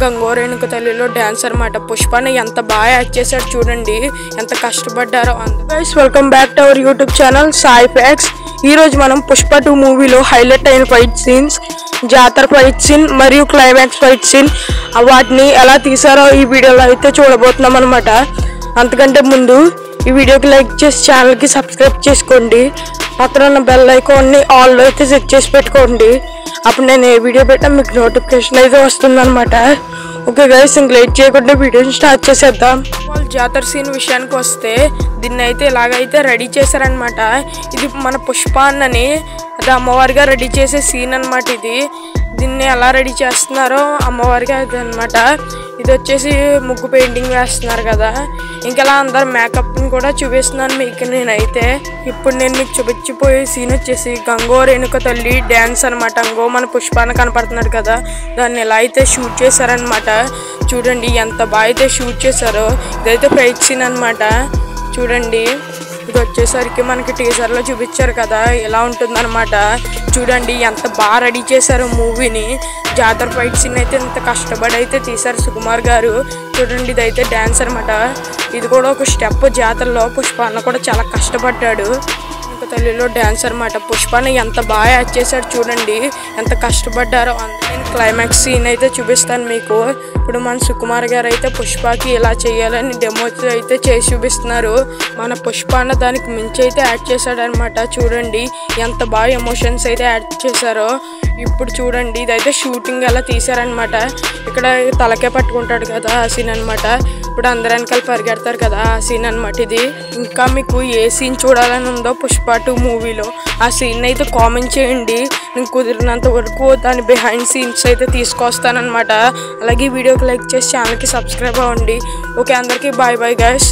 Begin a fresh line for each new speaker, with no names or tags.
గంగోరేణుక తల్లిలో డాన్స్ అన్నమాట. పుష్పని ఎంత బాగా యాక్ట్ చేశాడు చూడండి, ఎంత కష్టపడ్డారో. Guys welcome back to our YouTube channel Sai facts. ఈ రోజు మనం పుష్ప 2 మూవీలో హైలైట్ అయిన ఫైట్ సీన్స్, జాతర ఫైట్ సీన్ మరియు క్లైమాక్స్ ఫైట్ సీన్ వాటిని ఎలా తీసారో ఈ వీడియోలో అయితే చూడబోతున్నాం అనమాట. అంతకంటే ముందు ఈ వీడియోకి లైక్ చేసి ఛానల్కి సబ్స్క్రైబ్ చేసుకోండి. పక్కన ఉన్న బెల్ ఐకాన్ని ఆల్లో అయితే సెట్ చేసి పెట్టుకోండి. అప్పుడు నేను ఏ వీడియో పెట్టా మీకు నోటిఫికేషన్ అయితే వస్తుంది అనమాట. ఓకే గైస్, ఇంక లేట్ చేయకుండా వీడియోని స్టార్ట్ చేసేద్దాం. జాతర సీన్ విషయానికి వస్తే దీన్ని అయితే ఇలాగైతే రెడీ చేశారనమాట. ఇది మన పుష్ప అన్నని అది అమ్మవారిగా రెడీ చేసే సీన్ అనమాట. దీన్ని ఎలా రెడీ చేస్తున్నారో అమ్మవారిగా అది అనమాట. ఇది వచ్చేసి ముగ్గు పెయింటింగ్ వేస్తున్నారు కదా, ఇంకెలా అందరు మేకప్ని కూడా చూపిస్తున్నాను మీకు నేనైతే. ఇప్పుడు నేను మీకు చూపించిపోయే సీన్ వచ్చేసి గంగోరేణుక తల్లి డ్యాన్స్ అనమాట. అంగో మన పుష్పాన కనపడుతున్నాడు కదా, దాన్ని ఎలా అయితే షూట్ చేశారనమాట. చూడండి ఎంత బాగా అయితే షూట్ చేశారో. ఇదైతే ఫైట్ సీన్ అనమాట. చూడండి, ఇది వచ్చేసరికి మనకి టీజర్లో చూపించారు కదా, ఎలా ఉంటుందన్నమాట. చూడండి ఎంత బాగా రెడీ చేశారు మూవీని. జాతర ఫైట్ సీన్ అయితే ఎంత కష్టపడి అయితే తీశారు సుకుమార్ గారు. చూడండి ఇదైతే డ్యాన్స్ అనమాట. ఇది కూడా ఒక స్టెప్ జాతరలో. పుష్ప అన్న కూడా చాలా కష్టపడ్డాడు. తల్లిలో డ్యాన్స్ అనమాట. పుష్పని ఎంత బాగా యాక్ట్ చేశాడు చూడండి, ఎంత కష్టపడ్డారో. నేను క్లైమాక్స్ సీన్ అయితే చూపిస్తాను మీకు. ఇప్పుడు మన సుకుమార్ గారు అయితే పుష్పకి ఇలా చేయాలని డెమో అయితే చేసి చూపిస్తున్నారు. మన పుష్ప అన్న దానికి మించి అయితే యాడ్ చేశాడు అనమాట. చూడండి ఎంత బాగా ఎమోషన్స్ అయితే యాడ్ చేశారో. ఇప్పుడు చూడండి ఇదైతే షూటింగ్ ఎలా తీశారనమాట. ఇక్కడ తలకే పట్టుకుంటాడు కదా ఆ సీన్ అనమాట. ఇప్పుడు అందరు వెనకాల పరిగెడతారు కదా ఆ సీన్ అనమాట ఇది. ఇంకా మీకు ఏ సీన్ చూడాలని ఉందో పుష్ప 2 మూవీలో ఆ సీన్ అయితే కామెంట్ చేయండి. నేను కుదిరినంత వరకు దాని బిహైండ్ సీన్స్ అయితే తీసుకొస్తానమాట. అలాగే వీడియోకి లైక్ చేసి ఛానల్కి సబ్స్క్రైబ్ అవ్వండి. ఓకే, అందరికీ బాయ్ బాయ్ గైస్.